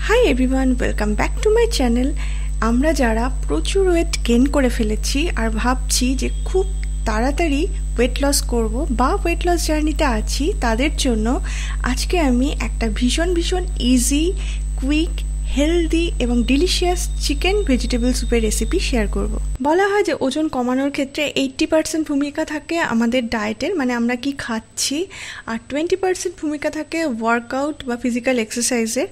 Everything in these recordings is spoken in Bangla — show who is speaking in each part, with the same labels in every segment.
Speaker 1: Hi everyone, welcome back to my channel. আমরা যারা প্রচুর ওয়েট গেইন করে ফেলেছি আর ভাবছি যে খুব তাড়াতাড়ি ওয়েট লস করব বা ওয়েট লস জার্নিতে আছি, তাদের জন্য আজকে আমি একটা ভীষণ ইজি, কুইক, হেলদি এবং ডিলিশিয়াস চিকেন ভেজিটেবল স্যুপের রেসিপি শেয়ার করব। বলা হয় যে ওজন কমানোর ক্ষেত্রে 80% ভূমিকা থাকে আমাদের ডায়েটের, মানে আমরা কি খাচ্ছি, আর 20% ভূমিকা থাকে ওয়ার্কআউট বা ফিজিক্যাল এক্সারসাইজের।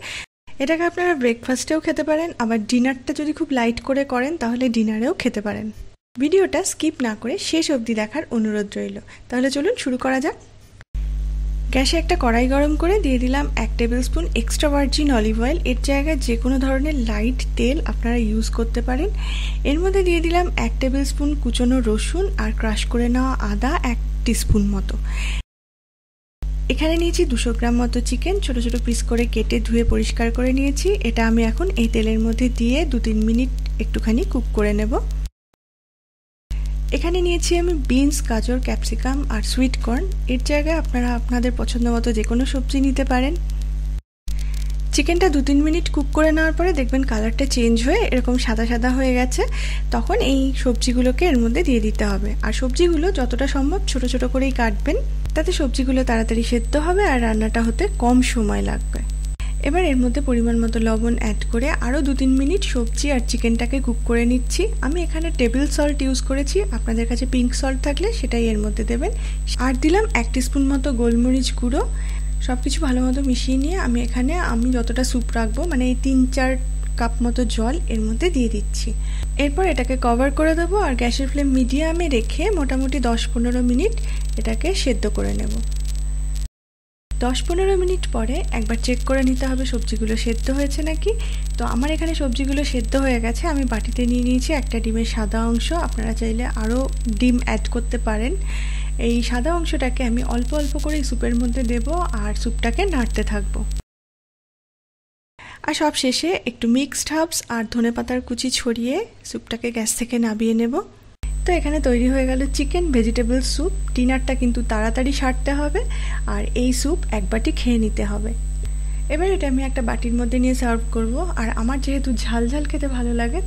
Speaker 1: এটাকে আপনারা ব্রেকফাস্টেও খেতে পারেন, আবার ডিনারটা যদি খুব লাইট করে করেন তাহলে ডিনারেও খেতে পারেন। ভিডিওটা স্কিপ না করে শেষ অবধি দেখার অনুরোধ রইল। তাহলে চলুন শুরু করা যাক। গ্যাসে একটা কড়াই গরম করে দিয়ে দিলাম 1 table spoon extra virgin olive oil. এর জায়গায় যে কোনো ধরনের লাইট তেল আপনারা ইউজ করতে পারেন। এর মধ্যে দিয়ে দিলাম 1 টেবিল স্পুন কুচনো রসুন আর ক্রাশ করে নেওয়া আদা 1 টিস্পুন মতো। এখানে নিয়েছি 200 গ্রাম মতো চিকেন, ছোট ছোট পিস করে কেটে ধুয়ে পরিষ্কার করে নিয়েছি। এটা আমি এখন এই তেলের মধ্যে দিয়ে 2-3 মিনিট একটুখানি কুক করে নেব। এখানে নিয়েছি আমি বিনস, গাজর, ক্যাপসিকাম আর সুইট কর্ন। এর জায়গায় আপনারা আপনাদের পছন্দ মতো যে কোনো সবজি নিতে পারেন। চিকেনটা 2-3 মিনিট কুক করে নেওয়ার পরে দেখবেন কালারটা চেঞ্জ হয়ে এরকম সাদা সাদা হয়ে গেছে। তখন এই সবজিগুলোকে এর মধ্যে দিয়ে দিতে হবে, আর সবজিগুলো যতটা সম্ভব ছোট ছোট করেই কাটবেন, তাতে সবজিগুলো তাড়াতাড়ি সেদ্ধ হবে আর রান্নাটা হতে কম সময় লাগবে। এবার এর মধ্যে পরিমাণ মতো লবণ অ্যাড করে আরও 2-3 মিনিট সবজি আর চিকেনটাকে কুক করে নিচ্ছি। আমি এখানে টেবিল সল্ট ইউজ করেছি, আপনাদের কাছে পিঙ্ক সল্ট থাকলে সেটাই এর মধ্যে দেবেন। আর দিলাম 1 টিস্পুন মতো গোলমরিচ গুঁড়ো। সব কিছু ভালো মতো মিশিয়ে নিয়ে আমি যতটা স্যুপ রাখবো, মানে এই 3-4 কাপ মতো জল এর মধ্যে দিয়ে দিচ্ছি। এরপর এটাকে কভার করে দেবো আর গ্যাসের ফ্লেম মিডিয়ামে রেখে মোটামুটি 10-15 মিনিট এটাকে সেদ্ধ করে নেব। 10-15 মিনিট পরে একবার চেক করে নিতে হবে সবজিগুলো সেদ্ধ হয়েছে নাকি। তো আমার এখানে সবজিগুলো সেদ্ধ হয়ে গেছে। আমি বাটিতে নিয়ে নিয়েছি একটা ডিমের সাদা অংশ। আপনারা চাইলে আরও ডিম অ্যাড করতে পারেন। এই সাদা অংশটাকে আমি অল্প অল্প করে স্যুপের মধ্যে দেব আর স্যুপটাকে নাড়তে থাকবো। আর সব শেষে একটু মিক্সড হার্বস আর ধনেপাতার কুচি ছড়িয়ে স্যুপটাকে গ্যাস থেকে নামিয়ে নেব। তো এখানে তৈরি হয়ে গেল চিকেন ভেজিটেবল স্যুপ। ডিনারটা কিন্তু তাড়াতাড়ি সারতে হবে আর এই স্যুপ এক বাটি খেয়ে নিতে হবে। এবার এটা আমি একটা বাটির মধ্যে নিয়ে সার্ভ করব। আর আমার যেহেতু ঝাল ঝাল খেতে ভালো লাগে,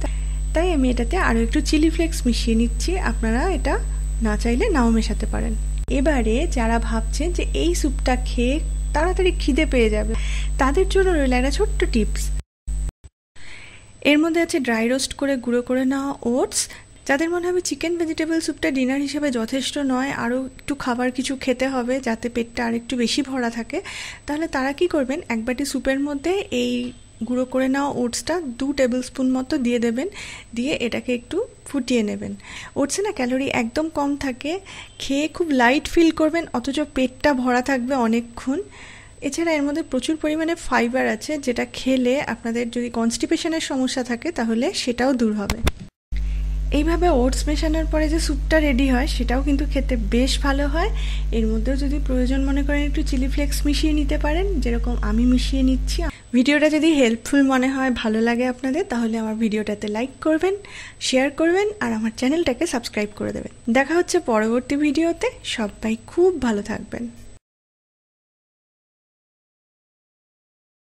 Speaker 1: তাই আমি এটাতে আরও একটু চিলি ফ্লেক্স মিশিয়ে নিচ্ছি। আপনারা এটা না চাইলে নাও মেশাতে পারেন। এবারে যারা ভাবছেন যে এই স্যুপটা খেয়ে তাড়াতাড়ি খিদে পেয়ে যাবে, তাদের জন্য রইল একটা ছোট্ট টিপস। এর মধ্যে আছে ড্রাই রোস্ট করে গুঁড়ো করে নেওয়া ওটস। যাদের মনে হবে চিকেন ভেজিটেবল স্যুপটা ডিনার হিসেবে যথেষ্ট নয়, আরও একটু খাবার কিছু খেতে হবে যাতে পেটটা আর একটু বেশি ভরা থাকে, তাহলে তারা কি করবেন, এক বাটি স্যুপের মধ্যে এই গুঁড়ো করে নেওয়া ওটসটা 2 টেবিল স্পুন মতো দিয়ে দেবেন। দিয়ে এটাকে একটু ফুটিয়ে নেবেন। ওটসে না ক্যালোরি একদম কম থাকে, খেয়ে খুব লাইট ফিল করবেন, অথচ পেটটা ভরা থাকবে অনেকক্ষণ। এছাড়া এর মধ্যে প্রচুর পরিমাণে ফাইবার আছে, যেটা খেলে আপনাদের যদি কনস্টিপেশনের সমস্যা থাকে তাহলে সেটাও দূর হবে। এইভাবে ওটস মেশানোর পরে যে স্যুপটা রেডি হয় সেটাও কিন্তু খেতে বেশ ভালো হয়। এর মধ্যেও যদি প্রয়োজন মনে করেন একটু চিলি ফ্লেক্স মিশিয়ে নিতে পারেন, যেরকম আমি মিশিয়ে নিচ্ছি। ভিডিওটা যদি হেল্পফুল মনে হয়, ভালো লাগে আপনাদের, তাহলে আমার ভিডিওটাতে লাইক করবেন, শেয়ার করবেন আর আমার চ্যানেলটাকে সাবস্ক্রাইব করে দেবেন। দেখা হচ্ছে পরবর্তী ভিডিওতে। সবাই খুব ভালো থাকবেন।